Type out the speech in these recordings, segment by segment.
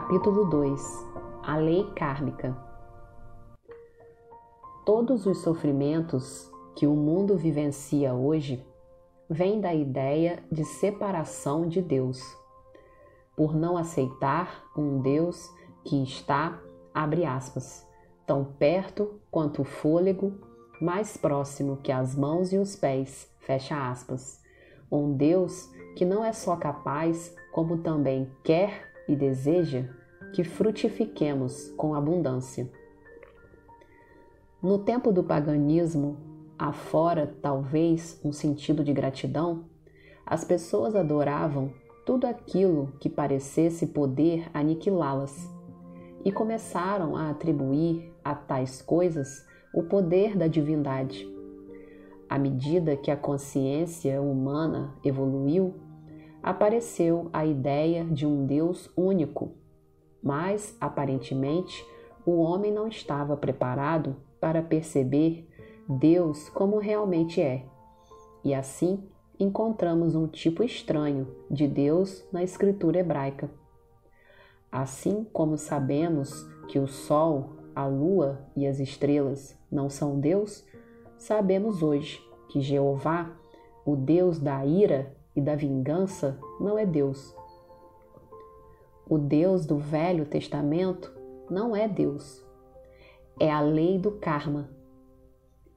Capítulo 2 A Lei Kármica. Todos os sofrimentos que o mundo vivencia hoje vêm da ideia de separação de Deus, por não aceitar um Deus que está, abre aspas, tão perto quanto o fôlego, mais próximo que as mãos e os pés, fecha aspas. Um Deus que não é só capaz, como também quer e deseja que frutifiquemos com abundância. No tempo do paganismo, afora talvez um sentido de gratidão, as pessoas adoravam tudo aquilo que parecesse poder aniquilá-las e começaram a atribuir a tais coisas o poder da divindade. À medida que a consciência humana evoluiu, apareceu a ideia de um Deus único, mas, aparentemente, o homem não estava preparado para perceber Deus como realmente é. E assim, encontramos um tipo estranho de Deus na escritura hebraica. Assim como sabemos que o sol, a lua e as estrelas não são Deus, sabemos hoje que Jeová, o Deus da ira e da vingança, não é Deus. O Deus do Velho Testamento não é Deus. É a lei do karma.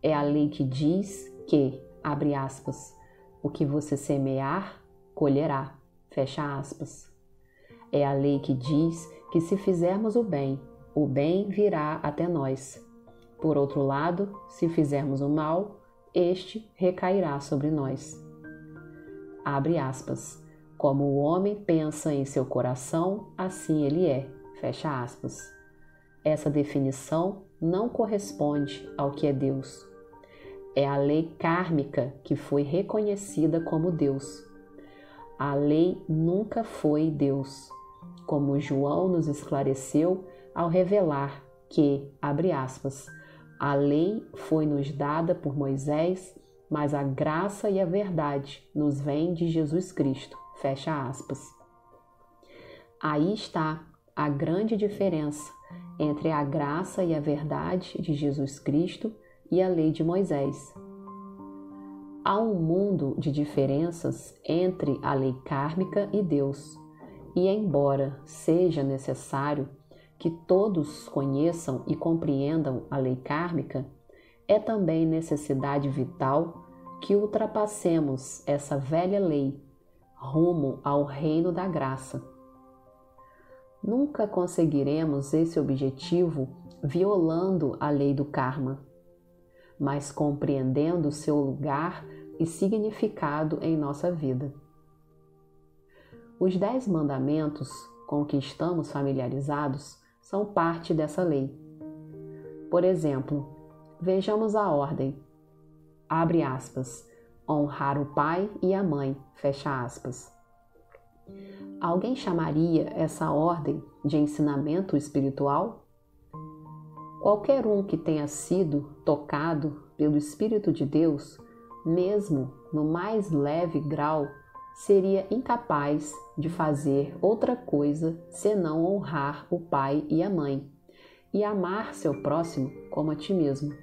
É a lei que diz que, abre aspas, o que você semear, colherá, fecha aspas. É a lei que diz que se fizermos o bem virá até nós. Por outro lado, se fizermos o mal, este recairá sobre nós. Abre aspas. Como o homem pensa em seu coração, assim ele é, fecha aspas. Essa definição não corresponde ao que é Deus. É a lei kármica que foi reconhecida como Deus. A lei nunca foi Deus, como João nos esclareceu ao revelar que, abre aspas, a lei foi-nos dada por Moisés, mas a graça e a verdade nos vêm de Jesus Cristo, fecha aspas. Aí está a grande diferença entre a graça e a verdade de Jesus Cristo e a lei de Moisés. Há um mundo de diferenças entre a lei kármica e Deus, e embora seja necessário que todos conheçam e compreendam a lei kármica, é também necessidade vital que ultrapassemos essa velha lei rumo ao reino da graça. Nunca conseguiremos esse objetivo violando a lei do karma, mas compreendendo seu lugar e significado em nossa vida. Os 10 mandamentos com que estamos familiarizados são parte dessa lei. Por exemplo, vejamos a ordem. Abre aspas, honrar o pai e a mãe, fecha aspas. Alguém chamaria essa ordem de ensinamento espiritual? Qualquer um que tenha sido tocado pelo Espírito de Deus, mesmo no mais leve grau, seria incapaz de fazer outra coisa senão honrar o pai e a mãe e amar seu próximo como a ti mesmo.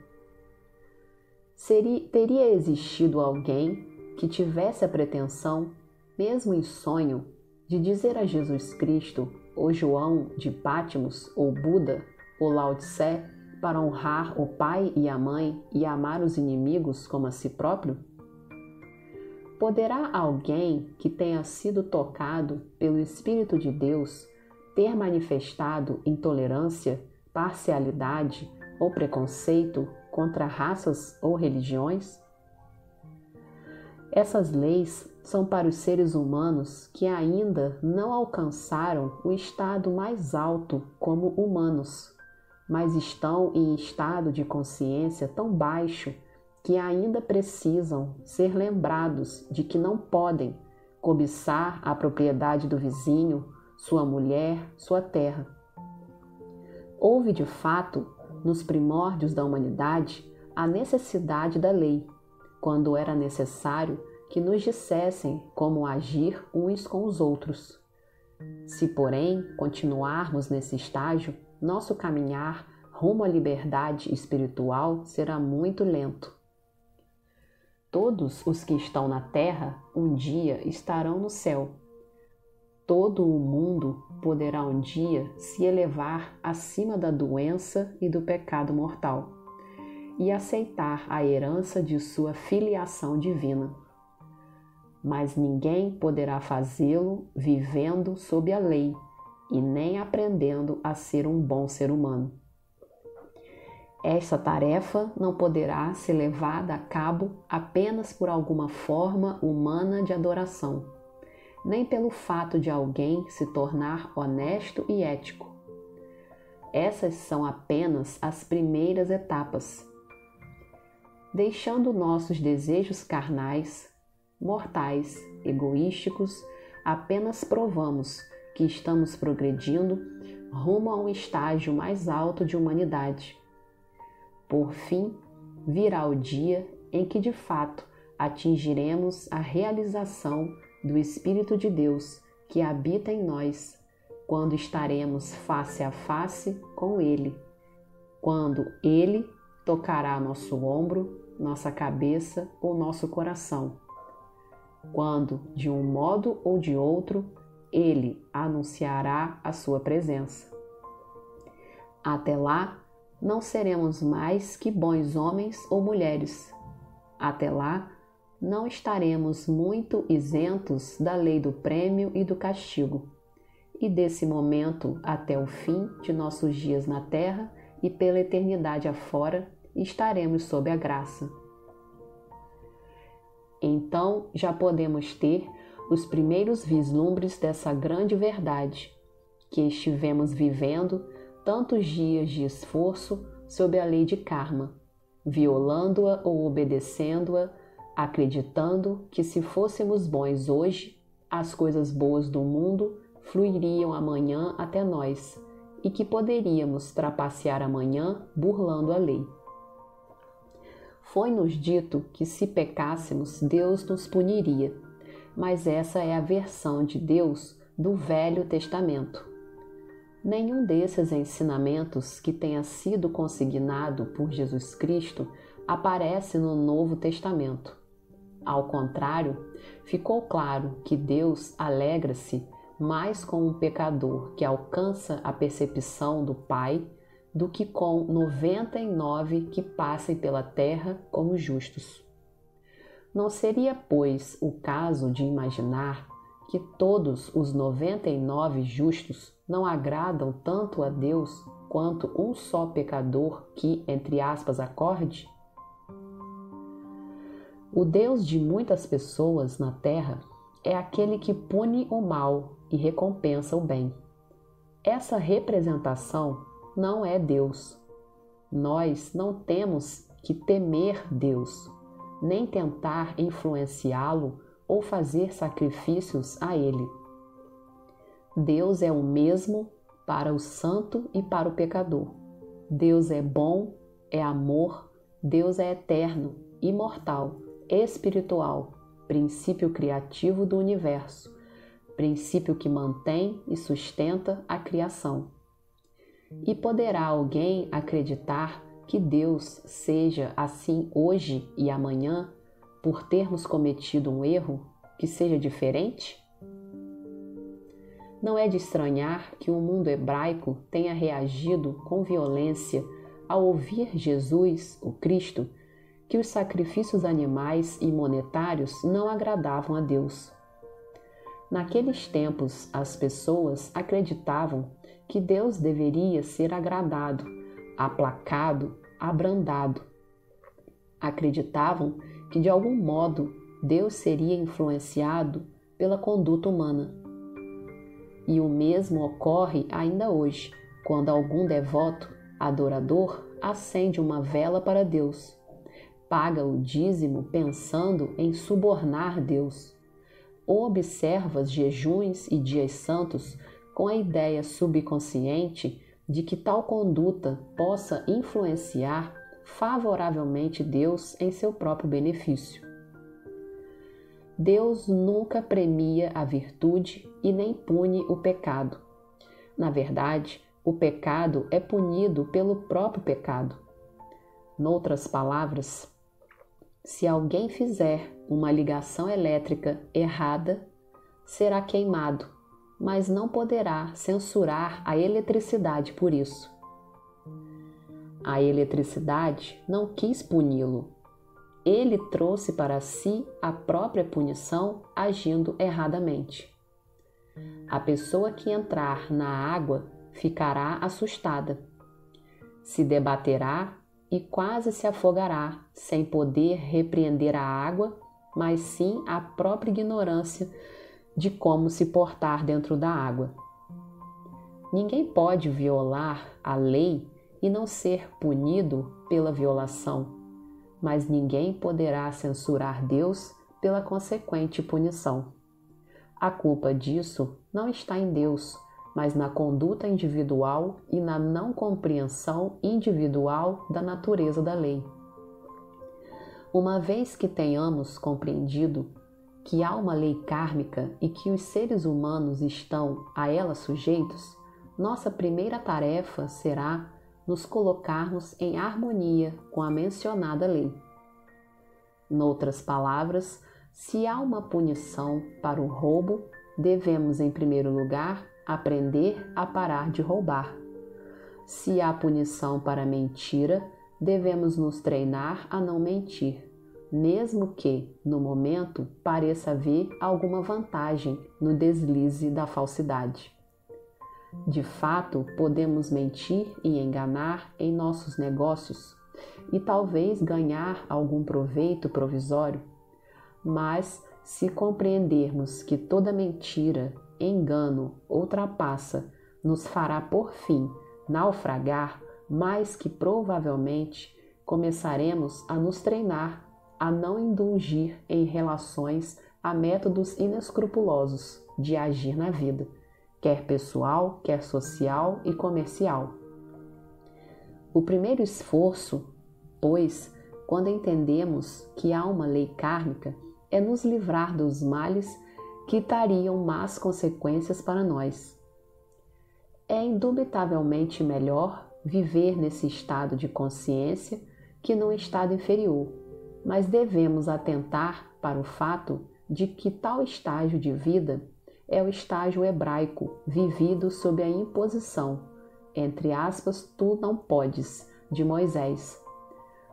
Teria existido alguém que tivesse a pretensão, mesmo em sonho, de dizer a Jesus Cristo, ou João de Patmos, ou Buda, ou Lao Tse, para honrar o pai e a mãe e amar os inimigos como a si próprio? Poderá alguém que tenha sido tocado pelo Espírito de Deus ter manifestado intolerância, parcialidade ou preconceito contra raças ou religiões? Essas leis são para os seres humanos que ainda não alcançaram o estado mais alto como humanos, mas estão em estado de consciência tão baixo que ainda precisam ser lembrados de que não podem cobiçar a propriedade do vizinho, sua mulher, sua terra. Houve, de fato, nos primórdios da humanidade, a necessidade da lei, quando era necessário que nos dissessem como agir uns com os outros. Se, porém, continuarmos nesse estágio, nosso caminhar rumo à liberdade espiritual será muito lento. Todos os que estão na terra um dia estarão no céu. Todo o mundo poderá um dia se elevar acima da doença e do pecado mortal e aceitar a herança de sua filiação divina. Mas ninguém poderá fazê-lo vivendo sob a lei e nem aprendendo a ser um bom ser humano. Esta tarefa não poderá ser levada a cabo apenas por alguma forma humana de adoração, nem pelo fato de alguém se tornar honesto e ético. Essas são apenas as primeiras etapas. Deixando nossos desejos carnais, mortais, egoísticos, apenas provamos que estamos progredindo rumo a um estágio mais alto de humanidade. Por fim, virá o dia em que de fato atingiremos a realização do Espírito de Deus que habita em nós, quando estaremos face a face com Ele, quando Ele tocará nosso ombro, nossa cabeça ou nosso coração, quando, de um modo ou de outro, Ele anunciará a sua presença. Até lá, não seremos mais que bons homens ou mulheres. Até lá, não estaremos muito isentos da lei do prêmio e do castigo. E desse momento até o fim de nossos dias na terra e pela eternidade afora, estaremos sob a graça. Então já podemos ter os primeiros vislumbres dessa grande verdade, que estivemos vivendo tantos dias de esforço sob a lei de karma, violando-a ou obedecendo-a, acreditando que se fôssemos bons hoje, as coisas boas do mundo fluiriam amanhã até nós e que poderíamos trapacear amanhã burlando a lei. Foi-nos dito que se pecássemos, Deus nos puniria, mas essa é a versão de Deus do Velho Testamento. Nenhum desses ensinamentos que tenha sido consignado por Jesus Cristo aparece no Novo Testamento. Ao contrário, ficou claro que Deus alegra-se mais com um pecador que alcança a percepção do Pai do que com 99 que passem pela terra como justos. Não seria, pois, o caso de imaginar que todos os 99 justos não agradam tanto a Deus quanto um só pecador que, entre aspas, acorde? O Deus de muitas pessoas na terra é aquele que pune o mal e recompensa o bem. Essa representação não é Deus. Nós não temos que temer Deus, nem tentar influenciá-lo ou fazer sacrifícios a Ele. Deus é o mesmo para o santo e para o pecador. Deus é bom, é amor, Deus é eterno, imortal, espiritual, princípio criativo do universo, princípio que mantém e sustenta a criação. E poderá alguém acreditar que Deus seja assim hoje e amanhã, por termos cometido um erro que seja diferente? Não é de estranhar que o mundo hebraico tenha reagido com violência ao ouvir Jesus, o Cristo, que os sacrifícios animais e monetários não agradavam a Deus. Naqueles tempos, as pessoas acreditavam que Deus deveria ser agradado, aplacado, abrandado. Acreditavam que, de algum modo, Deus seria influenciado pela conduta humana. E o mesmo ocorre ainda hoje, quando algum devoto, adorador, acende uma vela para Deus, paga o dízimo pensando em subornar Deus, ou observa jejuns e dias santos com a ideia subconsciente de que tal conduta possa influenciar favoravelmente Deus em seu próprio benefício. Deus nunca premia a virtude e nem pune o pecado. Na verdade, o pecado é punido pelo próprio pecado. Noutras palavras, se alguém fizer uma ligação elétrica errada, será queimado, mas não poderá censurar a eletricidade por isso. A eletricidade não quis puni-lo. Ele trouxe para si a própria punição agindo erradamente. A pessoa que entrar na água ficará assustada, se debaterá e quase se afogará, sem poder repreender a água, mas sim a própria ignorância de como se portar dentro da água. Ninguém pode violar a lei e não ser punido pela violação, mas ninguém poderá censurar Deus pela consequente punição. A culpa disso não está em Deus, mas na conduta individual e na não compreensão individual da natureza da lei. Uma vez que tenhamos compreendido que há uma lei kármica e que os seres humanos estão a ela sujeitos, nossa primeira tarefa será nos colocarmos em harmonia com a mencionada lei. Noutras palavras, se há uma punição para o roubo, devemos, em primeiro lugar, aprender a parar de roubar. Se há punição para a mentira, devemos nos treinar a não mentir, mesmo que, no momento, pareça haver alguma vantagem no deslize da falsidade. De fato, podemos mentir e enganar em nossos negócios e talvez ganhar algum proveito provisório, mas se compreendermos que toda mentira, engano ou trapaça nos fará por fim naufragar, mais que provavelmente começaremos a nos treinar a não indulgir em relações a métodos inescrupulosos de agir na vida, quer pessoal, quer social e comercial. O primeiro esforço, pois, quando entendemos que há uma lei kármica, é nos livrar dos males que trariam más consequências para nós. É indubitavelmente melhor viver nesse estado de consciência que num estado inferior, mas devemos atentar para o fato de que tal estágio de vida é o estágio hebraico vivido sob a imposição, entre aspas, tu não podes, de Moisés.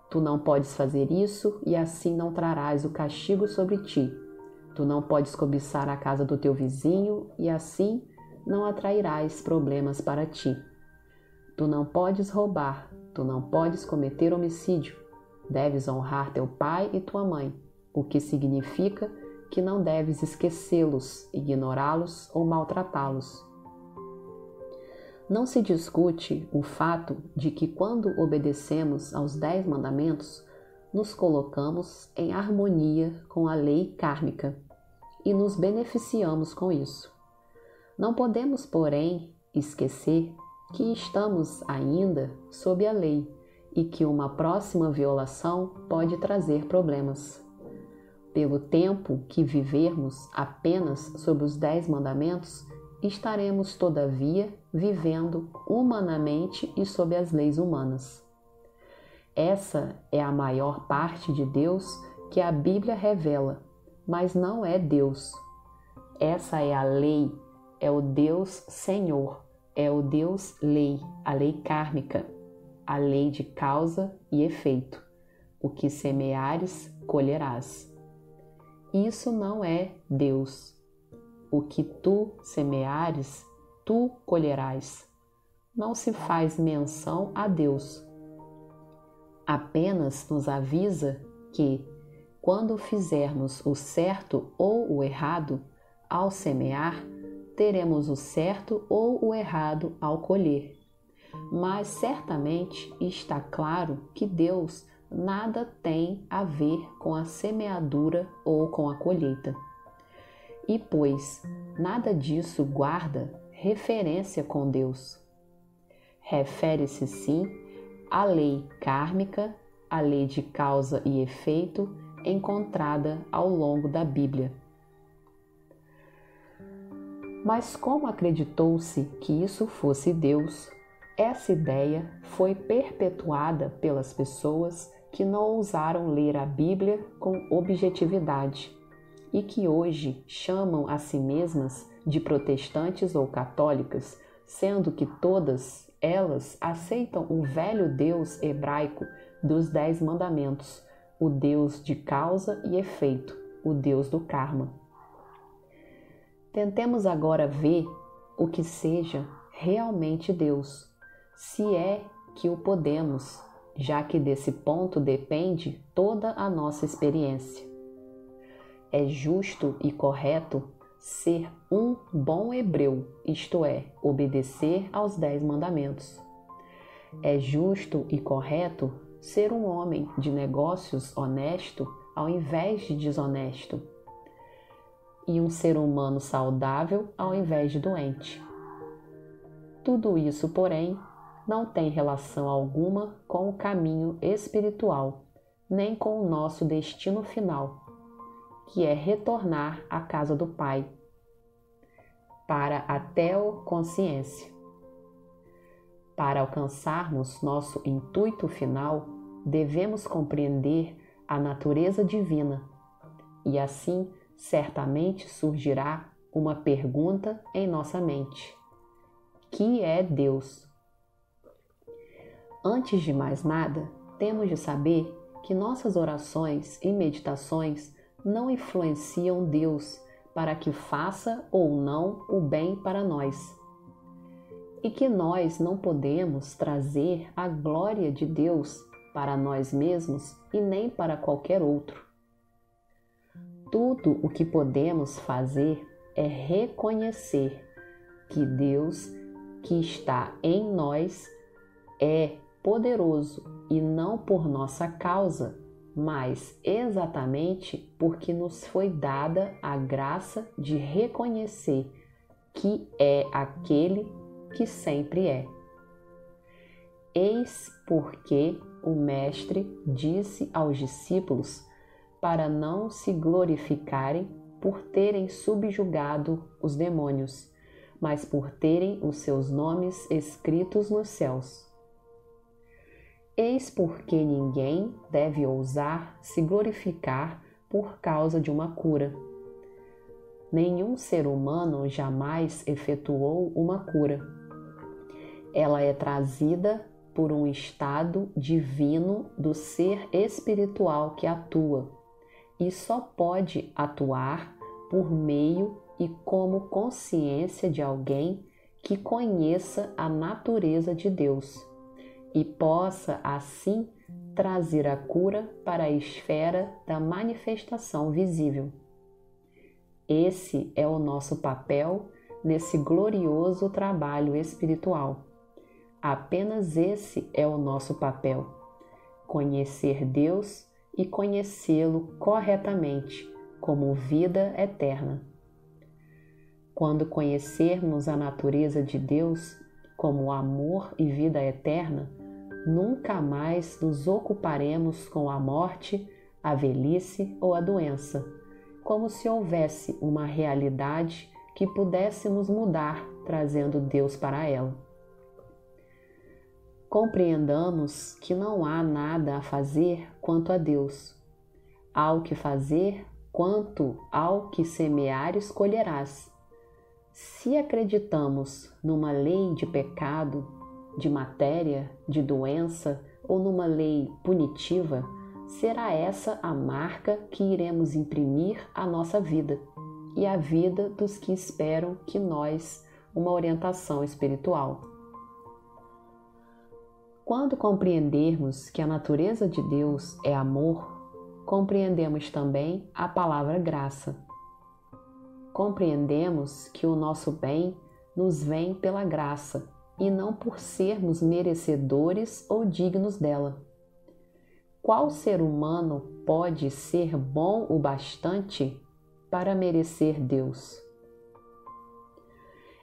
Tu não podes fazer isso e assim não trarás o castigo sobre ti. Tu não podes cobiçar a casa do teu vizinho e assim não atrairás problemas para ti. Tu não podes roubar, tu não podes cometer homicídio. Deves honrar teu pai e tua mãe, o que significa que não deves esquecê-los, ignorá-los ou maltratá-los. Não se discute o fato de que quando obedecemos aos 10 mandamentos, nos colocamos em harmonia com a lei kármica e nos beneficiamos com isso. Não podemos, porém, esquecer que estamos ainda sob a lei e que uma próxima violação pode trazer problemas. Pelo tempo que vivermos apenas sob os 10 mandamentos, estaremos, todavia, vivendo humanamente e sob as leis humanas. Essa é a maior parte de Deus que a Bíblia revela, mas não é Deus. Essa é a lei, é o Deus Senhor, é o Deus Lei, a lei kármica, a lei de causa e efeito. O que semeares, colherás. Isso não é Deus. O que tu semeares, tu colherás. Não se faz menção a Deus. Apenas nos avisa que, quando fizermos o certo ou o errado, ao semear, teremos o certo ou o errado ao colher. Mas certamente está claro que Deus nada tem a ver com a semeadura ou com a colheita. E pois nada disso guarda referência com Deus. Refere-se sim à lei kármica, à lei de causa e efeito encontrada ao longo da Bíblia. Mas como acreditou-se que isso fosse Deus, essa ideia foi perpetuada pelas pessoas que não ousaram ler a Bíblia com objetividade e que hoje chamam a si mesmas de protestantes ou católicas, sendo que todas elas aceitam o velho Deus hebraico dos 10 mandamentos, o Deus de causa e efeito, o Deus do karma. Tentemos agora ver o que seja realmente Deus, se é que o podemos, já que desse ponto depende toda a nossa experiência. É justo e correto ser um bom hebreu, isto é, obedecer aos 10 mandamentos. É justo e correto ser um homem de negócios honesto ao invés de desonesto. E um ser humano saudável ao invés de doente. Tudo isso, porém, não tem relação alguma com o caminho espiritual, nem com o nosso destino final, que é retornar à casa do Pai, para a teoconsciência. Para alcançarmos nosso intuito final, devemos compreender a natureza divina, e assim certamente surgirá uma pergunta em nossa mente: que é Deus? Antes de mais nada, temos de saber que nossas orações e meditações não influenciam Deus para que faça ou não o bem para nós, e que nós não podemos trazer a glória de Deus para nós mesmos e nem para qualquer outro. Tudo o que podemos fazer é reconhecer que Deus, que está em nós, é poderoso e não por nossa causa, mas exatamente porque nos foi dada a graça de reconhecer que é aquele que sempre é. Eis porque o Mestre disse aos discípulos para não se glorificarem por terem subjugado os demônios, mas por terem os seus nomes escritos nos céus. Eis porque ninguém deve ousar se glorificar por causa de uma cura. Nenhum ser humano jamais efetuou uma cura. Ela é trazida por um estado divino do ser espiritual que atua, e só pode atuar por meio e como consciência de alguém que conheça a natureza de Deus e possa, assim, trazer a cura para a esfera da manifestação visível. Esse é o nosso papel nesse glorioso trabalho espiritual. Apenas esse é o nosso papel: conhecer Deus e conhecê-lo corretamente como vida eterna. Quando conhecermos a natureza de Deus como amor e vida eterna, nunca mais nos ocuparemos com a morte, a velhice ou a doença, como se houvesse uma realidade que pudéssemos mudar trazendo Deus para ela. Compreendamos que não há nada a fazer quanto a Deus. Há o que fazer quanto ao que semeares colherás. Se acreditamos numa lei de pecado, de matéria, de doença ou numa lei punitiva, será essa a marca que iremos imprimir à nossa vida e à vida dos que esperam que nós uma orientação espiritual. Quando compreendermos que a natureza de Deus é amor, compreendemos também a palavra graça. Compreendemos que o nosso bem nos vem pela graça e não por sermos merecedores ou dignos dela. Qual ser humano pode ser bom o bastante para merecer Deus?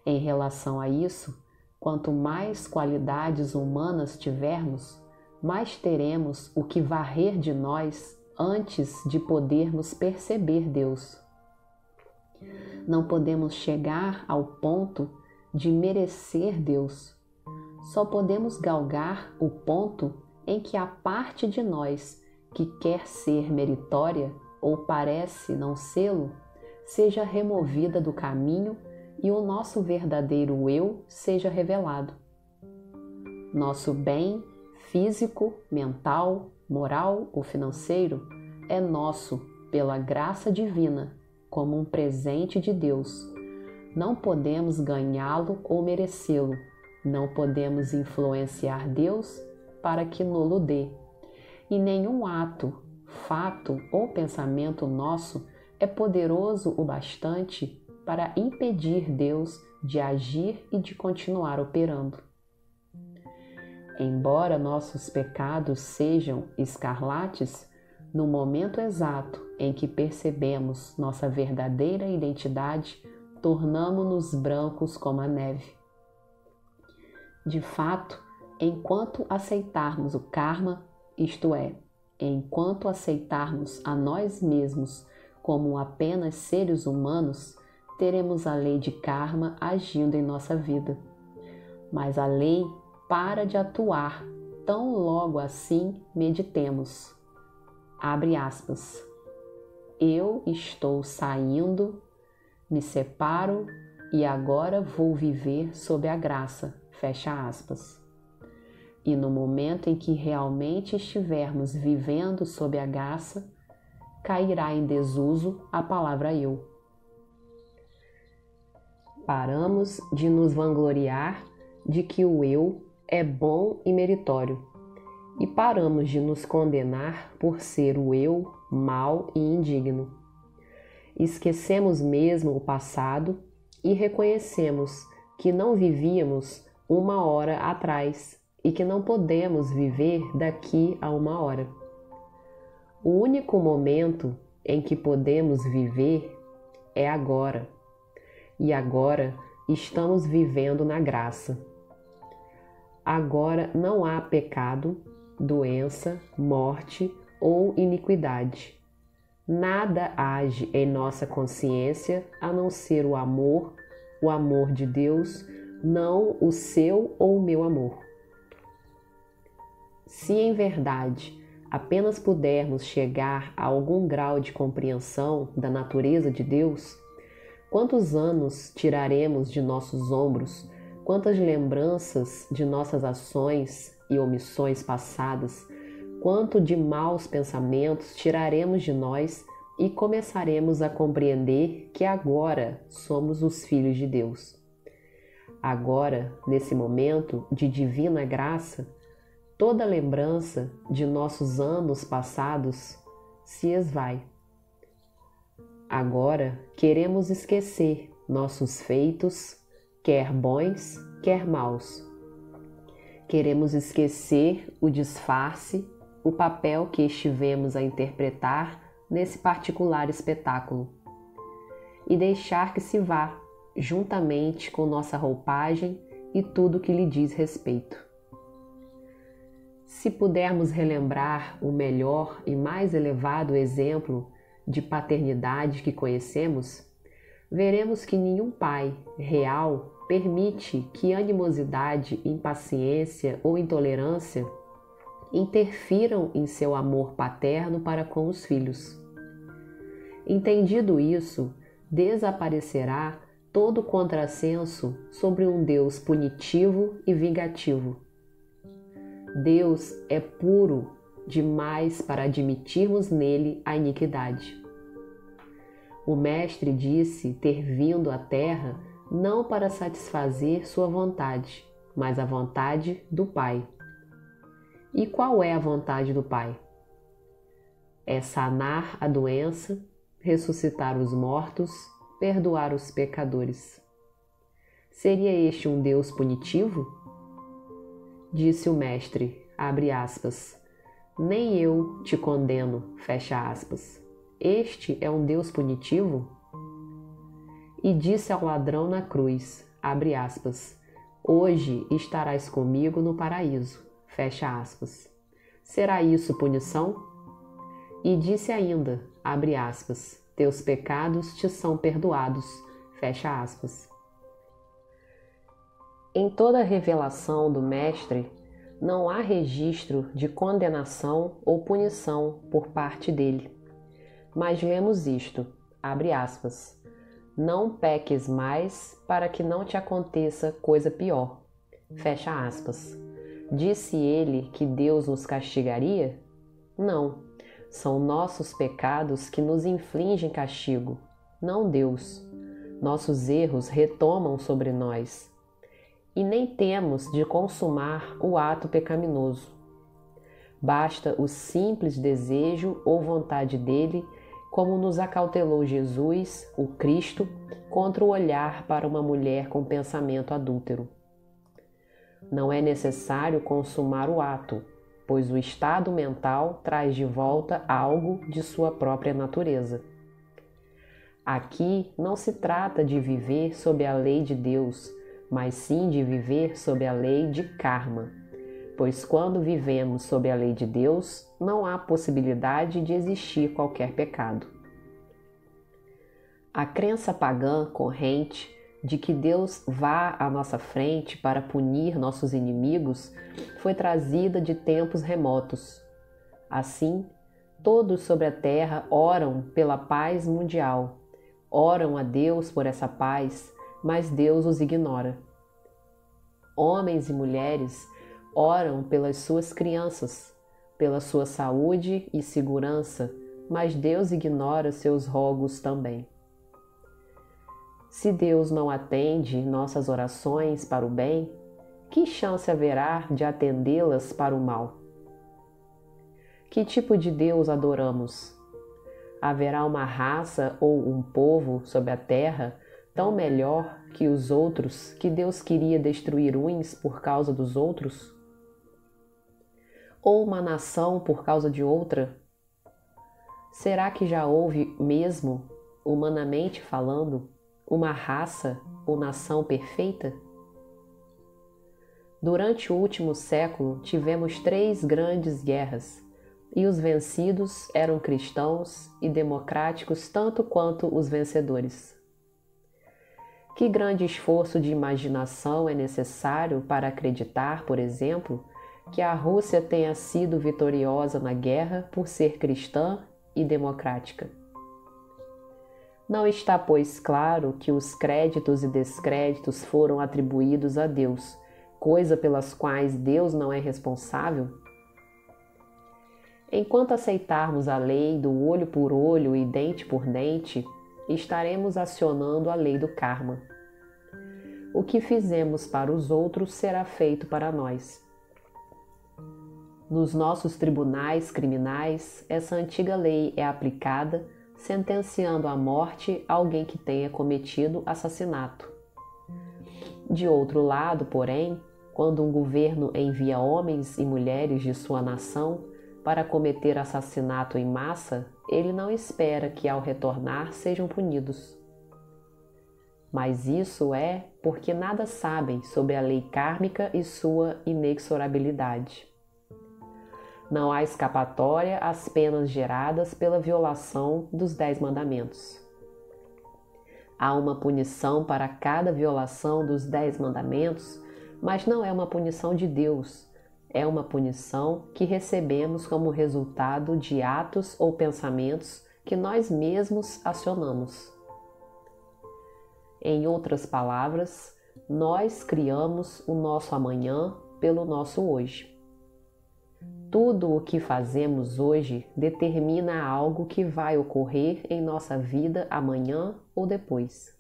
Em relação a isso, quanto mais qualidades humanas tivermos, mais teremos o que varrer de nós antes de podermos perceber Deus. Não podemos chegar ao ponto de merecer Deus. Só podemos galgar o ponto em que a parte de nós que quer ser meritória ou parece não sê-lo, seja removida do caminho e o nosso verdadeiro eu seja revelado. Nosso bem físico, mental, moral ou financeiro é nosso pela graça divina, como um presente de Deus. Não podemos ganhá-lo ou merecê-lo. Não podemos influenciar Deus para que nos dê. E nenhum ato, fato ou pensamento nosso é poderoso o bastante para impedir Deus de agir e de continuar operando. Embora nossos pecados sejam escarlates, no momento exato em que percebemos nossa verdadeira identidade, tornamo-nos brancos como a neve. De fato, enquanto aceitarmos o karma, isto é, enquanto aceitarmos a nós mesmos como apenas seres humanos, teremos a lei de karma agindo em nossa vida. Mas a lei para de atuar tão logo assim meditemos. Abre aspas. Eu estou saindo, me separo e agora vou viver sob a graça. Fecha aspas. E no momento em que realmente estivermos vivendo sob a graça, cairá em desuso a palavra eu. Paramos de nos vangloriar de que o eu é bom e meritório, e paramos de nos condenar por ser o eu mau e indigno. Esquecemos mesmo o passado e reconhecemos que não vivíamos uma hora atrás e que não podemos viver daqui a uma hora. O único momento em que podemos viver é agora, e agora estamos vivendo na graça. Agora não há pecado, doença, morte ou iniquidade. Nada age em nossa consciência a não ser o amor de Deus, não o seu ou o meu amor. Se em verdade apenas pudermos chegar a algum grau de compreensão da natureza de Deus, quantos anos tiraremos de nossos ombros, quantas lembranças de nossas ações e omissões passadas, quanto de maus pensamentos tiraremos de nós e começaremos a compreender que agora somos os filhos de Deus. Agora, nesse momento de divina graça, toda lembrança de nossos anos passados se esvai. Agora queremos esquecer nossos feitos, quer bons, quer maus. Queremos esquecer o disfarce, o papel que estivemos a interpretar nesse particular espetáculo e deixar que se vá, juntamente com nossa roupagem e tudo que lhe diz respeito. Se pudermos relembrar o melhor e mais elevado exemplo de paternidade que conhecemos, veremos que nenhum pai real permite que animosidade, impaciência ou intolerância interfiram em seu amor paterno para com os filhos. Entendido isso, desaparecerá todo contrassenso sobre um Deus punitivo e vingativo. Deus é puro demais para admitirmos nele a iniquidade. O Mestre disse ter vindo à Terra não para satisfazer sua vontade, mas a vontade do Pai. E qual é a vontade do Pai? É sanar a doença, ressuscitar os mortos, perdoar os pecadores. Seria este um Deus punitivo? Disse o Mestre, abre aspas, nem eu te condeno, fecha aspas. Este é um Deus punitivo? E disse ao ladrão na cruz, abre aspas, hoje estarás comigo no paraíso, fecha aspas. Será isso punição? E disse ainda, abre aspas, teus pecados te são perdoados, fecha aspas. Em toda a revelação do Mestre, não há registro de condenação ou punição por parte dele. Mas lemos isto, abre aspas, não peques mais para que não te aconteça coisa pior, fecha aspas. Disse ele que Deus nos castigaria? Não. São nossos pecados que nos infligem castigo, não Deus. Nossos erros retomam sobre nós. E nem temos de consumar o ato pecaminoso. Basta o simples desejo ou vontade dele, como nos acautelou Jesus, o Cristo, contra o olhar para uma mulher com pensamento adúltero. Não é necessário consumar o ato, pois o estado mental traz de volta algo de sua própria natureza. Aqui não se trata de viver sob a lei de Deus, mas sim de viver sob a lei de karma, pois quando vivemos sob a lei de Deus, não há possibilidade de existir qualquer pecado. A crença pagã corrente de que Deus vá à nossa frente para punir nossos inimigos foi trazida de tempos remotos. Assim, todos sobre a terra oram pela paz mundial, oram a Deus por essa paz, mas Deus os ignora. Homens e mulheres oram pelas suas crianças, pela sua saúde e segurança, mas Deus ignora seus rogos também. Se Deus não atende nossas orações para o bem, que chance haverá de atendê-las para o mal? Que tipo de Deus adoramos? Haverá uma raça ou um povo sobre a terra tão melhor que os outros que Deus queria destruir uns por causa dos outros? Ou uma nação por causa de outra? Será que já houve mesmo, humanamente falando, uma raça ou nação perfeita? Durante o último século tivemos 3 grandes guerras, e os vencidos eram cristãos e democráticos tanto quanto os vencedores. Que grande esforço de imaginação é necessário para acreditar, por exemplo, que a Rússia tenha sido vitoriosa na guerra por ser cristã e democrática? Não está, pois, claro que os créditos e descréditos foram atribuídos a Deus, coisa pelas quais Deus não é responsável? Enquanto aceitarmos a lei do olho por olho e dente por dente, estaremos acionando a lei do karma. O que fizemos para os outros será feito para nós. Nos nossos tribunais criminais, essa antiga lei é aplicada, sentenciando à morte alguém que tenha cometido assassinato. De outro lado, porém, quando um governo envia homens e mulheres de sua nação para cometer assassinato em massa, ele não espera que ao retornar sejam punidos. Mas isso é porque nada sabem sobre a lei kármica e sua inexorabilidade. Não há escapatória às penas geradas pela violação dos 10 mandamentos. Há uma punição para cada violação dos 10 mandamentos, mas não é uma punição de Deus, é uma punição que recebemos como resultado de atos ou pensamentos que nós mesmos acionamos. Em outras palavras, nós criamos o nosso amanhã pelo nosso hoje. Tudo o que fazemos hoje determina algo que vai ocorrer em nossa vida amanhã ou depois.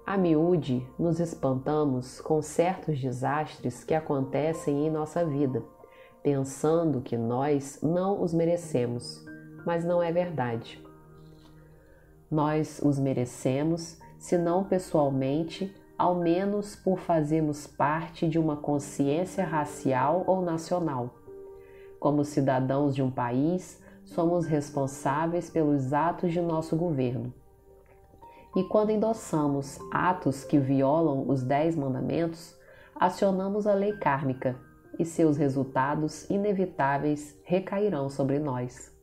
A miúde, nos espantamos com certos desastres que acontecem em nossa vida, pensando que nós não os merecemos, mas não é verdade. Nós os merecemos, se não pessoalmente, ao menos por fazermos parte de uma consciência racial ou nacional. Como cidadãos de um país, somos responsáveis pelos atos de nosso governo. E quando endossamos atos que violam os 10 mandamentos, acionamos a lei kármica e seus resultados inevitáveis recairão sobre nós.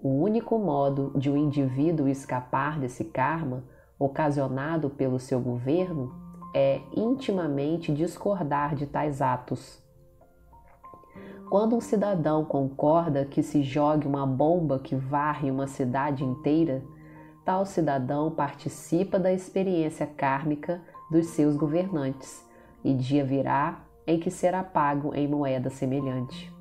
O único modo de um indivíduo escapar desse karma ocasionado pelo seu governo é intimamente discordar de tais atos. Quando um cidadão concorda que se jogue uma bomba que varre uma cidade inteira, tal cidadão participa da experiência kármica dos seus governantes, e dia virá em que será pago em moeda semelhante.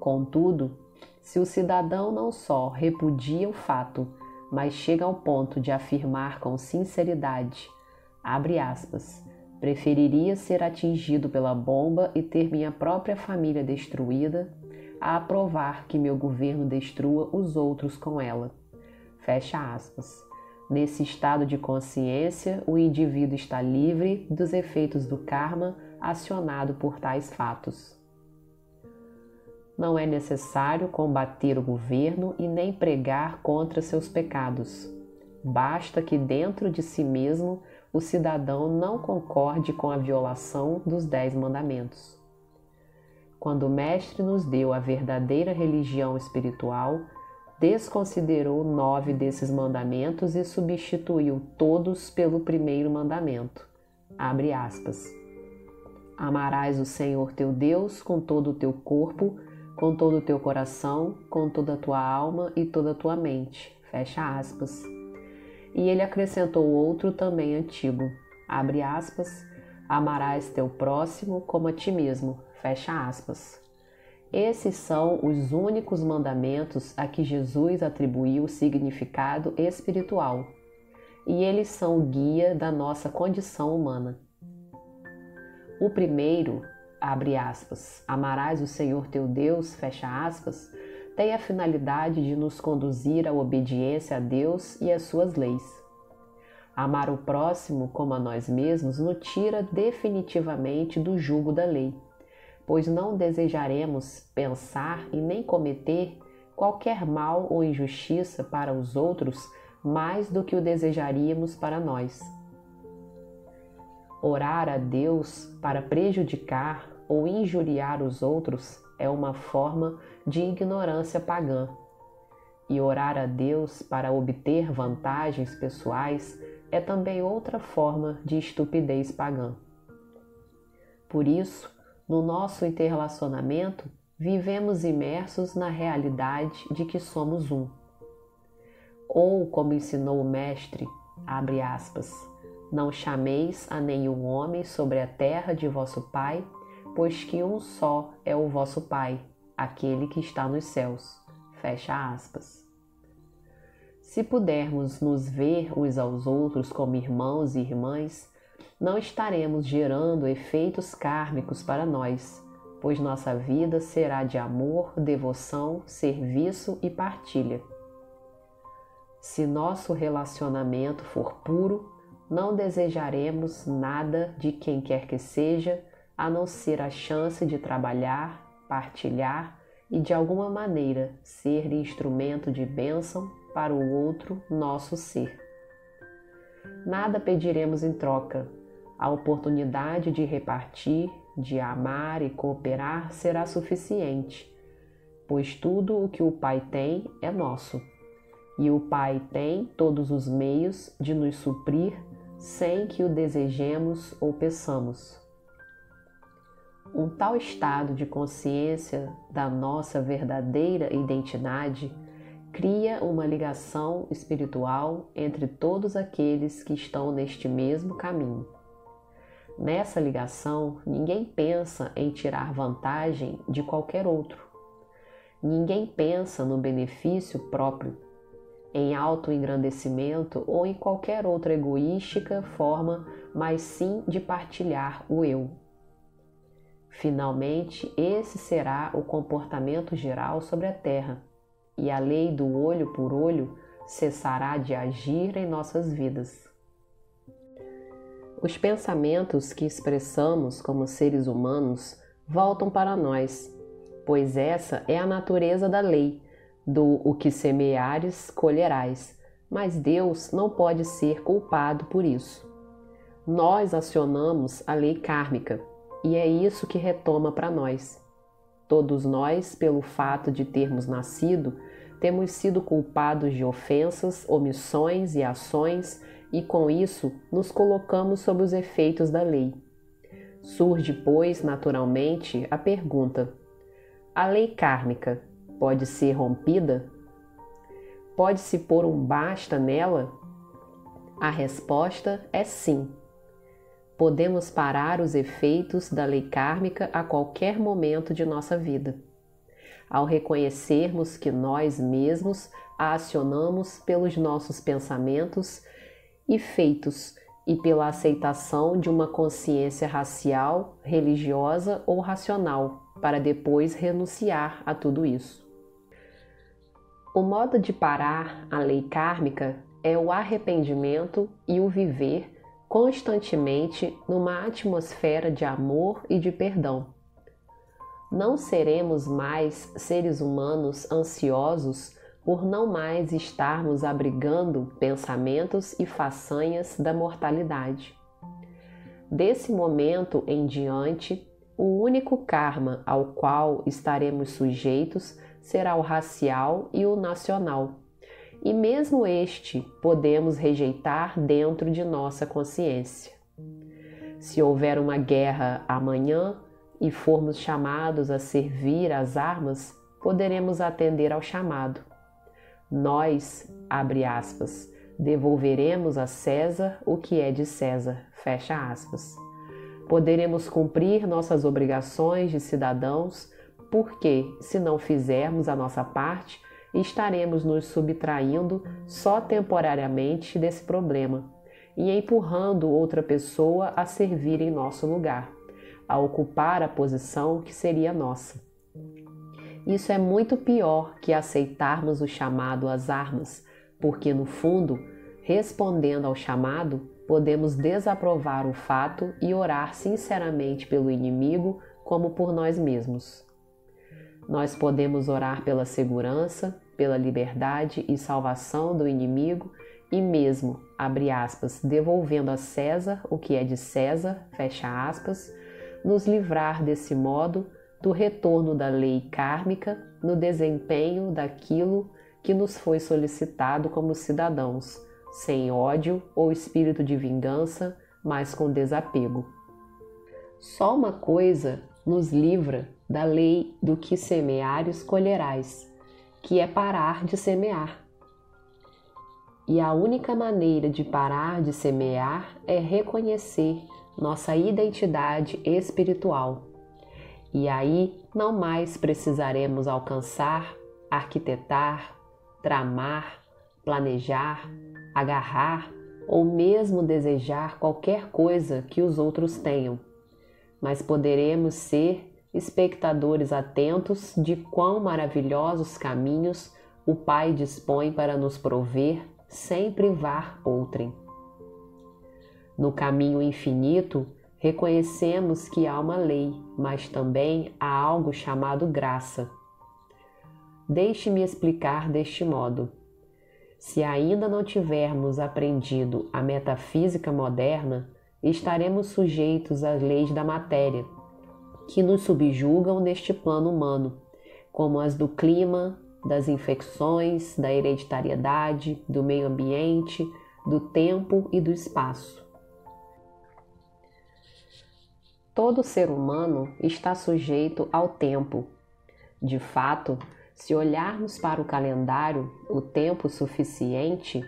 Contudo, se o cidadão não só repudia o fato, mas chega ao ponto de afirmar com sinceridade, abre aspas, preferiria ser atingido pela bomba e ter minha própria família destruída, a aprovar que meu governo destrua os outros com ela. Fecha aspas. Nesse estado de consciência, o indivíduo está livre dos efeitos do karma acionado por tais fatos. Não é necessário combater o governo e nem pregar contra seus pecados. Basta que dentro de si mesmo o cidadão não concorde com a violação dos 10 mandamentos. Quando o Mestre nos deu a verdadeira religião espiritual, desconsiderou 9 desses mandamentos e substituiu todos pelo primeiro mandamento. Abre aspas. Amarás o Senhor teu Deus com todo o teu corpo, com todo o teu coração, com toda a tua alma e toda a tua mente. Fecha aspas. E ele acrescentou outro também antigo. Abre aspas. Amarás teu próximo como a ti mesmo. Fecha aspas. Esses são os únicos mandamentos a que Jesus atribuiu significado espiritual, e eles são o guia da nossa condição humana. O primeiro, abre aspas, amarás o Senhor teu Deus, fecha aspas, tem a finalidade de nos conduzir à obediência a Deus e às suas leis. Amar o próximo como a nós mesmos nos tira definitivamente do jugo da lei, pois não desejaremos pensar e nem cometer qualquer mal ou injustiça para os outros mais do que o desejaríamos para nós. Orar a Deus para prejudicar ou injuriar os outros é uma forma de ignorância pagã, e orar a Deus para obter vantagens pessoais é também outra forma de estupidez pagã. Por isso, no nosso interrelacionamento, vivemos imersos na realidade de que somos um. Ou, como ensinou o Mestre, abre aspas, não chameis a nenhum homem sobre a terra de vosso Pai, pois que um só é o vosso Pai, aquele que está nos céus. Fecha aspas. Se pudermos nos ver uns aos outros como irmãos e irmãs, não estaremos gerando efeitos kármicos para nós, pois nossa vida será de amor, devoção, serviço e partilha. Se nosso relacionamento for puro, não desejaremos nada de quem quer que seja, a não ser a chance de trabalhar, partilhar e de alguma maneira ser instrumento de bênção para o outro nosso ser. Nada pediremos em troca. A oportunidade de repartir, de amar e cooperar será suficiente, pois tudo o que o Pai tem é nosso, e o Pai tem todos os meios de nos suprir sem que o desejemos ou peçamos. Um tal estado de consciência da nossa verdadeira identidade cria uma ligação espiritual entre todos aqueles que estão neste mesmo caminho. Nessa ligação, ninguém pensa em tirar vantagem de qualquer outro. Ninguém pensa no benefício próprio, em autoengrandecimento ou em qualquer outra egoística forma, mas sim de partilhar o eu. Finalmente, esse será o comportamento geral sobre a Terra, e a lei do olho por olho cessará de agir em nossas vidas. Os pensamentos que expressamos como seres humanos voltam para nós, pois essa é a natureza da lei, do o que semeares, colherás, mas Deus não pode ser culpado por isso. Nós acionamos a lei kármica, e é isso que retoma para nós. Todos nós, pelo fato de termos nascido, temos sido culpados de ofensas, omissões e ações e com isso nos colocamos sob os efeitos da lei. Surge, pois, naturalmente a pergunta: a lei kármica pode ser rompida? Pode-se pôr um basta nela? A resposta é sim. Podemos parar os efeitos da lei kármica a qualquer momento de nossa vida, ao reconhecermos que nós mesmos a acionamos pelos nossos pensamentos e feitos e pela aceitação de uma consciência racial, religiosa ou racional, para depois renunciar a tudo isso. O modo de parar a lei kármica é o arrependimento e o viver constantemente numa atmosfera de amor e de perdão. Não seremos mais seres humanos ansiosos por não mais estarmos abrigando pensamentos e façanhas da mortalidade. Desse momento em diante, o único karma ao qual estaremos sujeitos será o racial e o nacional, e mesmo este podemos rejeitar dentro de nossa consciência. Se houver uma guerra amanhã e formos chamados a servir as armas, poderemos atender ao chamado. Nós, abre aspas, devolveremos a César o que é de César, fecha aspas. Poderemos cumprir nossas obrigações de cidadãos, porque, se não fizermos a nossa parte, estaremos nos subtraindo só temporariamente desse problema e empurrando outra pessoa a servir em nosso lugar, a ocupar a posição que seria nossa. Isso é muito pior que aceitarmos o chamado às armas, porque, no fundo, respondendo ao chamado, podemos desaprovar o fato e orar sinceramente pelo inimigo como por nós mesmos. Nós podemos orar pela segurança, pela liberdade e salvação do inimigo e mesmo, abre aspas, devolvendo a César o que é de César, fecha aspas, nos livrar desse modo do retorno da lei kármica no desempenho daquilo que nos foi solicitado como cidadãos, sem ódio ou espírito de vingança, mas com desapego. Só uma coisa nos livra da lei do que semeares colherás, que é parar de semear. E a única maneira de parar de semear é reconhecer nossa identidade espiritual. E aí não mais precisaremos alcançar, arquitetar, tramar, planejar, agarrar ou mesmo desejar qualquer coisa que os outros tenham, mas poderemos ser espectadores atentos de quão maravilhosos caminhos o Pai dispõe para nos prover sem privar outrem. No caminho infinito, reconhecemos que há uma lei, mas também há algo chamado graça. Deixe-me explicar deste modo. Se ainda não tivermos aprendido a metafísica moderna, estaremos sujeitos às leis da matéria, que nos subjugam neste plano humano, como as do clima, das infecções, da hereditariedade, do meio ambiente, do tempo e do espaço. Todo ser humano está sujeito ao tempo. De fato, se olharmos para o calendário o tempo suficiente,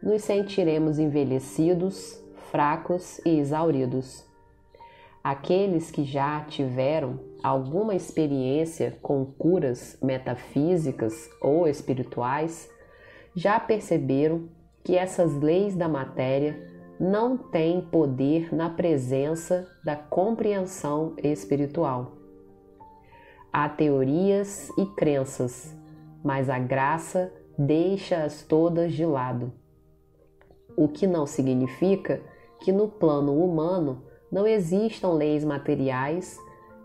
nos sentiremos envelhecidos, fracos e exauridos. Aqueles que já tiveram alguma experiência com curas metafísicas ou espirituais já perceberam que essas leis da matéria não têm poder na presença da compreensão espiritual. Há teorias e crenças, mas a graça deixa-as todas de lado. O que não significa que no plano humano não existam leis materiais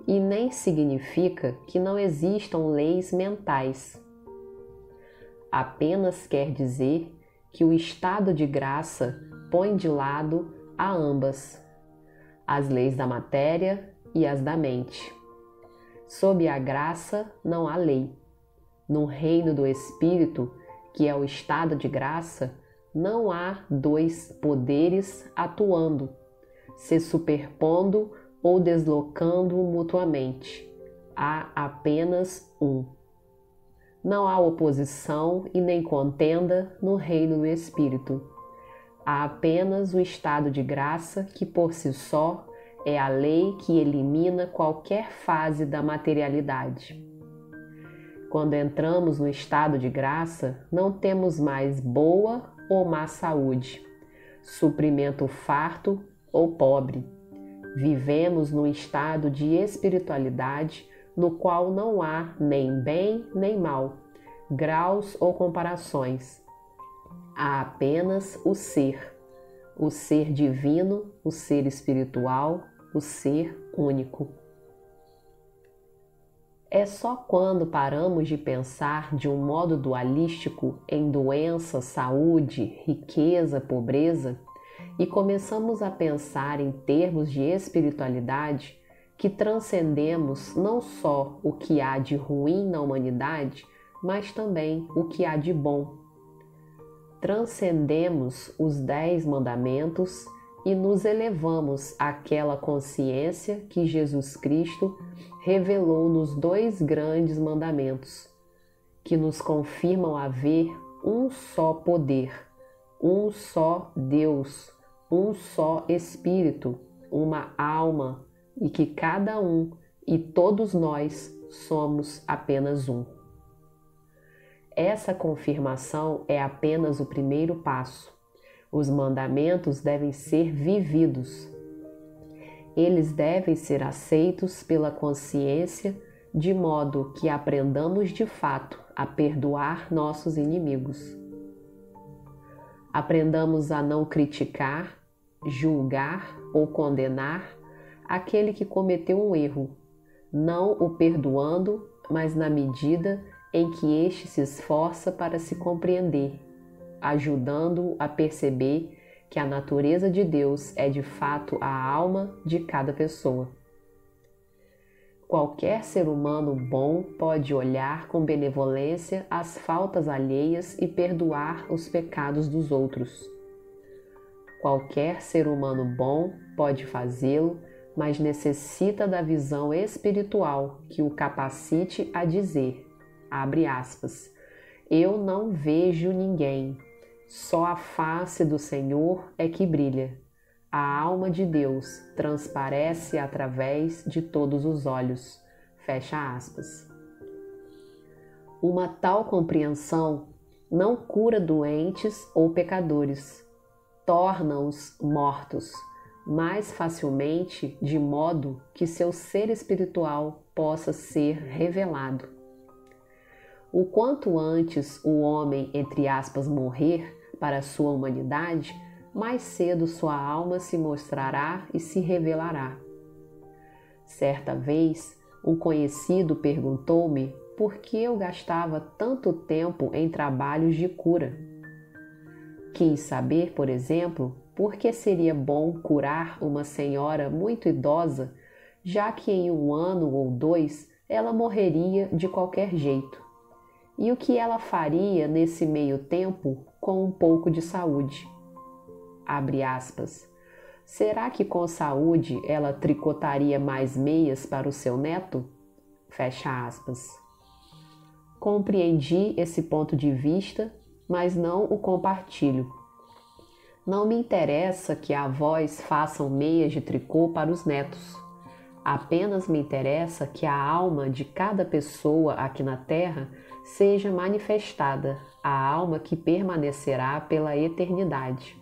e nem significa que não existam leis mentais. Apenas quer dizer que o estado de graça põe de lado a ambas, as leis da matéria e as da mente. Sob a graça não há lei. No reino do Espírito, que é o estado de graça, não há dois poderes atuando, se superpondo ou deslocando mutuamente. Há apenas um. Não há oposição e nem contenda no reino do Espírito. Há apenas o estado de graça que por si só é a lei que elimina qualquer fase da materialidade. Quando entramos no estado de graça, não temos mais boa ou má saúde, suprimento farto ou pobre. Vivemos num estado de espiritualidade no qual não há nem bem nem mal, graus ou comparações. Há apenas o ser divino, o ser espiritual, o ser único. É só quando paramos de pensar de um modo dualístico em doença, saúde, riqueza, pobreza e começamos a pensar em termos de espiritualidade que transcendemos não só o que há de ruim na humanidade, mas também o que há de bom. Transcendemos os 10 mandamentos e nos elevamos àquela consciência que Jesus Cristo revelou nos 2 grandes mandamentos, que nos confirmam haver um só poder, um só Deus, um só Espírito, uma alma, e que cada um e todos nós somos apenas um. Essa confirmação é apenas o primeiro passo. Os mandamentos devem ser vividos. Eles devem ser aceitos pela consciência, de modo que aprendamos de fato a perdoar nossos inimigos. Aprendamos a não criticar, julgar ou condenar aquele que cometeu um erro, não o perdoando, mas na medida em que este se esforça para se compreender, ajudando-o a perceber que a natureza de Deus é de fato a alma de cada pessoa. Qualquer ser humano bom pode olhar com benevolência as faltas alheias e perdoar os pecados dos outros. Qualquer ser humano bom pode fazê-lo, mas necessita da visão espiritual que o capacite a dizer, abre aspas, eu não vejo ninguém, só a face do Senhor é que brilha. A alma de Deus transparece através de todos os olhos. Fecha aspas. Uma tal compreensão não cura doentes ou pecadores, torna-os mortos mais facilmente, de modo que seu ser espiritual possa ser revelado. O quanto antes o homem, entre aspas, morrer para a sua humanidade, mais cedo sua alma se mostrará e se revelará. Certa vez, um conhecido perguntou-me por que eu gastava tanto tempo em trabalhos de cura. Quis saber, por exemplo, por que seria bom curar uma senhora muito idosa, já que em 1 ano ou 2 ela morreria de qualquer jeito. E o que ela faria nesse meio tempo com um pouco de saúde? Abre aspas. Será que com saúde ela tricotaria mais meias para o seu neto? Fecha aspas. Compreendi esse ponto de vista, mas não o compartilho. Não me interessa que avós façam meias de tricô para os netos. Apenas me interessa que a alma de cada pessoa aqui na Terra seja manifestada, a alma que permanecerá pela eternidade.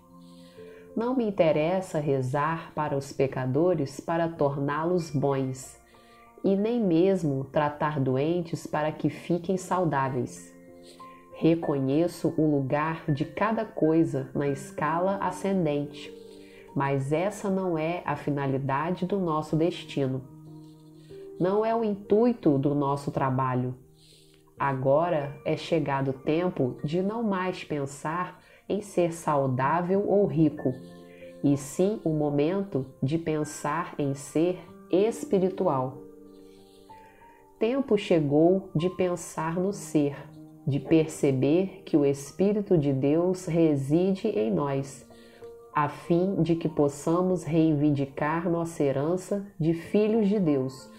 Não me interessa rezar para os pecadores para torná-los bons, e nem mesmo tratar doentes para que fiquem saudáveis. Reconheço o lugar de cada coisa na escala ascendente, mas essa não é a finalidade do nosso destino. Não é o intuito do nosso trabalho. Agora é chegado o tempo de não mais pensar em ser saudável ou rico, e sim o momento de pensar em ser espiritual. Tempo chegou de pensar no ser, de perceber que o Espírito de Deus reside em nós, a fim de que possamos reivindicar nossa herança de filhos de Deus,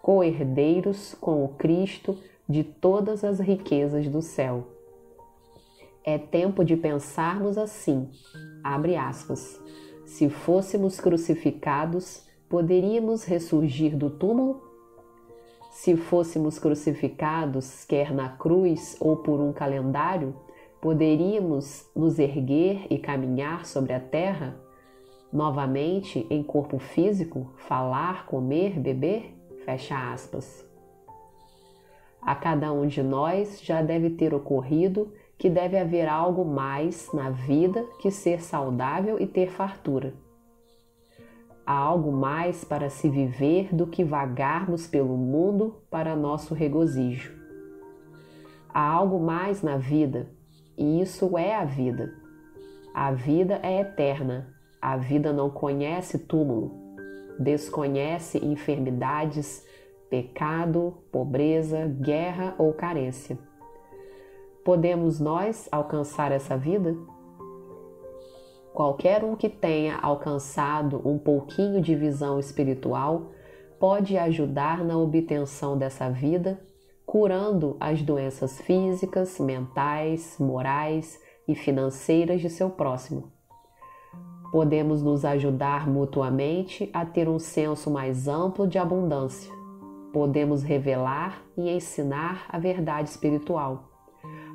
co-herdeiros com o Cristo de todas as riquezas do céu. É tempo de pensarmos assim, abre aspas, se fôssemos crucificados, poderíamos ressurgir do túmulo? Se fôssemos crucificados, quer na cruz ou por um calendário, poderíamos nos erguer e caminhar sobre a terra? Novamente, em corpo físico, falar, comer, beber? Fecha aspas. A cada um de nós já deve ter ocorrido que deve haver algo mais na vida que ser saudável e ter fartura. Há algo mais para se viver do que vagarmos pelo mundo para nosso regozijo. Há algo mais na vida, e isso é a vida. A vida é eterna, a vida não conhece túmulo, desconhece enfermidades, pecado, pobreza, guerra ou carência. Podemos nós alcançar essa vida? Qualquer um que tenha alcançado um pouquinho de visão espiritual pode ajudar na obtenção dessa vida, curando as doenças físicas, mentais, morais e financeiras de seu próximo. Podemos nos ajudar mutuamente a ter um senso mais amplo de abundância. Podemos revelar e ensinar a verdade espiritual,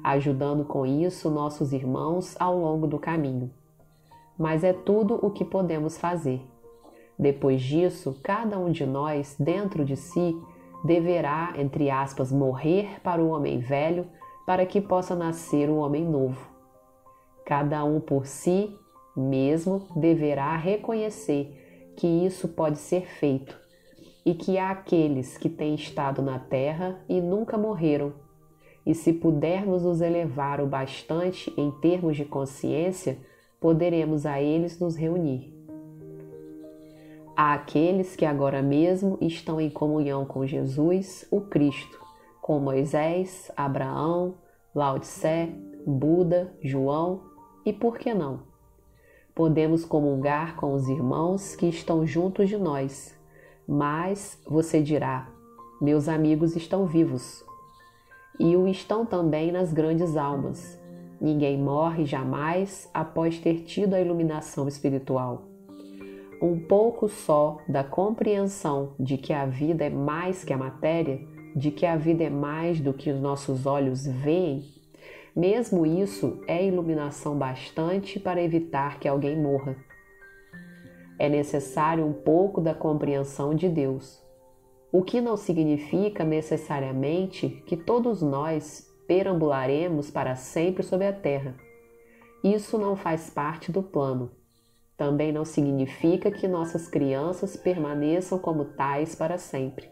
ajudando com isso nossos irmãos ao longo do caminho. Mas é tudo o que podemos fazer. Depois disso, cada um de nós, dentro de si, deverá, entre aspas, morrer para o homem velho, para que possa nascer o homem novo. Cada um por si mesmo deverá reconhecer que isso pode ser feito e que há aqueles que têm estado na terra e nunca morreram. E se pudermos nos elevar o bastante em termos de consciência, poderemos a eles nos reunir. Há aqueles que agora mesmo estão em comunhão com Jesus, o Cristo, com Moisés, Abraão, Lao Tse, Buda, João e por que não? Podemos comungar com os irmãos que estão juntos de nós, mas você dirá, meus amigos estão vivos. E o estão também nas grandes almas. Ninguém morre jamais após ter tido a iluminação espiritual. Um pouco só da compreensão de que a vida é mais que a matéria, de que a vida é mais do que os nossos olhos veem, mesmo isso é iluminação bastante para evitar que alguém morra. É necessário um pouco da compreensão de Deus, o que não significa necessariamente que todos nós perambularemos para sempre sobre a terra. Isso não faz parte do plano. Também não significa que nossas crianças permaneçam como tais para sempre.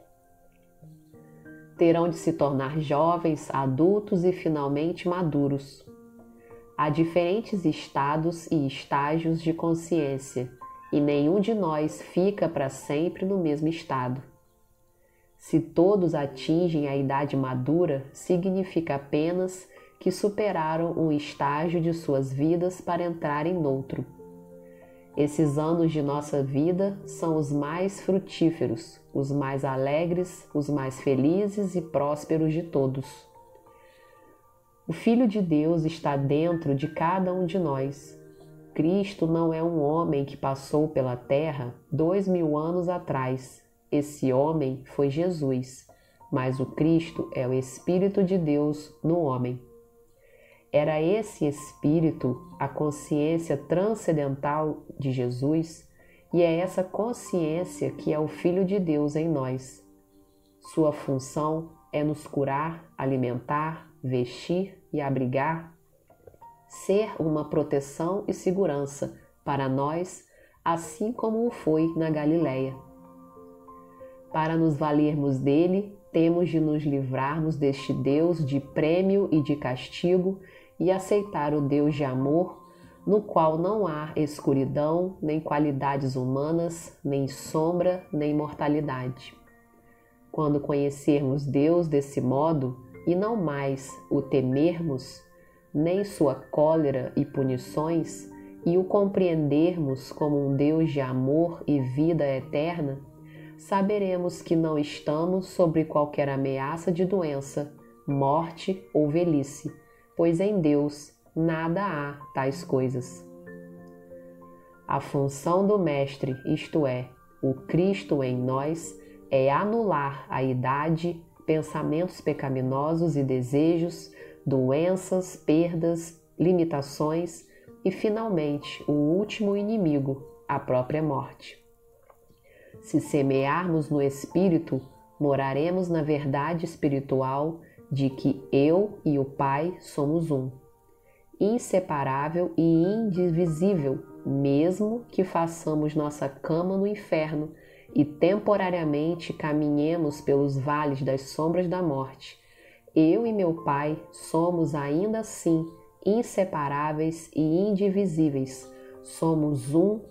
Terão de se tornar jovens, adultos e finalmente maduros. Há diferentes estados e estágios de consciência, e nenhum de nós fica para sempre no mesmo estado. Se todos atingem a idade madura, significa apenas que superaram um estágio de suas vidas para entrarem noutro. Esses anos de nossa vida são os mais frutíferos, os mais alegres, os mais felizes e prósperos de todos. O Filho de Deus está dentro de cada um de nós. Cristo não é um homem que passou pela terra 2000 anos atrás. Esse homem foi Jesus, mas o Cristo é o Espírito de Deus no homem. Era esse Espírito a consciência transcendental de Jesus e é essa consciência que é o Filho de Deus em nós. Sua função é nos curar, alimentar, vestir e abrigar, ser uma proteção e segurança para nós, assim como o foi na Galileia. Para nos valermos dele, temos de nos livrarmos deste Deus de prêmio e de castigo e aceitar o Deus de amor, no qual não há escuridão, nem qualidades humanas, nem sombra, nem mortalidade. Quando conhecermos Deus desse modo e não mais o temermos, nem sua cólera e punições, e o compreendermos como um Deus de amor e vida eterna, saberemos que não estamos sobre qualquer ameaça de doença, morte ou velhice, pois em Deus nada há tais coisas. A função do Mestre, isto é, o Cristo em nós, é anular a idade, pensamentos pecaminosos e desejos, doenças, perdas, limitações e, finalmente, o último inimigo, a própria morte. Se semearmos no Espírito, moraremos na verdade espiritual de que eu e o Pai somos um, inseparável e indivisível, mesmo que façamos nossa cama no inferno e temporariamente caminhemos pelos vales das sombras da morte. Eu e meu Pai somos ainda assim inseparáveis e indivisíveis. Somos um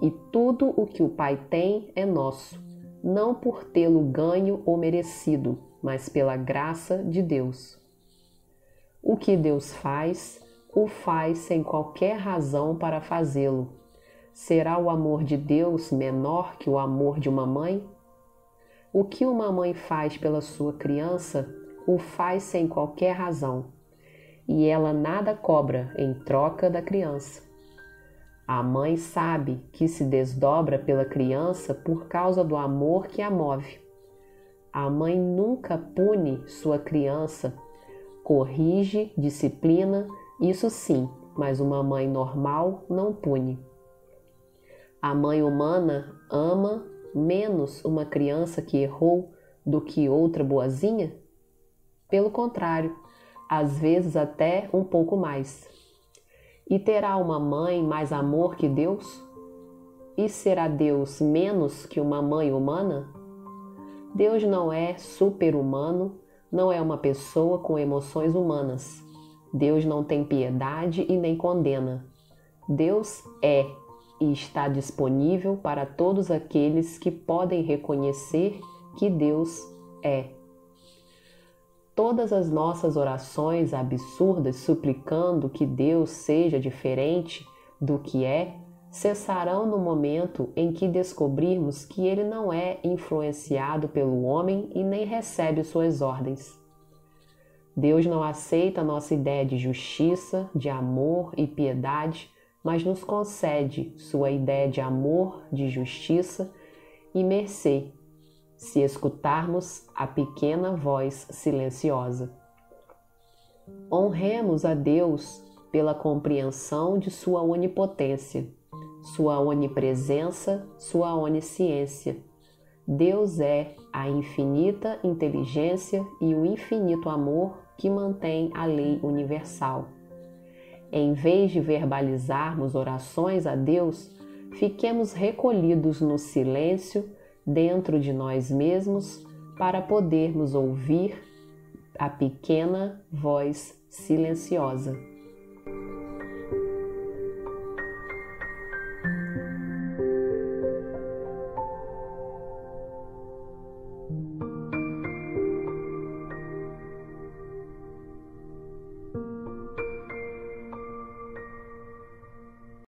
e tudo o que o Pai tem é nosso, não por tê-lo ganho ou merecido, mas pela graça de Deus. O que Deus faz, o faz sem qualquer razão para fazê-lo. Será o amor de Deus menor que o amor de uma mãe? O que uma mãe faz pela sua criança, o faz sem qualquer razão, e ela nada cobra em troca da criança. A mãe sabe que se desdobra pela criança por causa do amor que a move. A mãe nunca pune sua criança, corrige, disciplina, isso sim, mas uma mãe normal não pune. A mãe humana ama menos uma criança que errou do que outra boazinha? Pelo contrário, às vezes até um pouco mais. E terá uma mãe mais amor que Deus? E será Deus menos que uma mãe humana? Deus não é super-humano, não é uma pessoa com emoções humanas. Deus não tem piedade e nem condena. Deus é e está disponível para todos aqueles que podem reconhecer que Deus é. Todas as nossas orações absurdas suplicando que Deus seja diferente do que é, cessarão no momento em que descobrirmos que Ele não é influenciado pelo homem e nem recebe suas ordens. Deus não aceita nossa ideia de justiça, de amor e piedade, mas nos concede sua ideia de amor, de justiça e mercê, se escutarmos a pequena voz silenciosa. Honremos a Deus pela compreensão de sua onipotência, sua onipresença, sua onisciência. Deus é a infinita inteligência e o infinito amor que mantém a lei universal. Em vez de verbalizarmos orações a Deus, fiquemos recolhidos no silêncio dentro de nós mesmos para podermos ouvir a pequena voz silenciosa.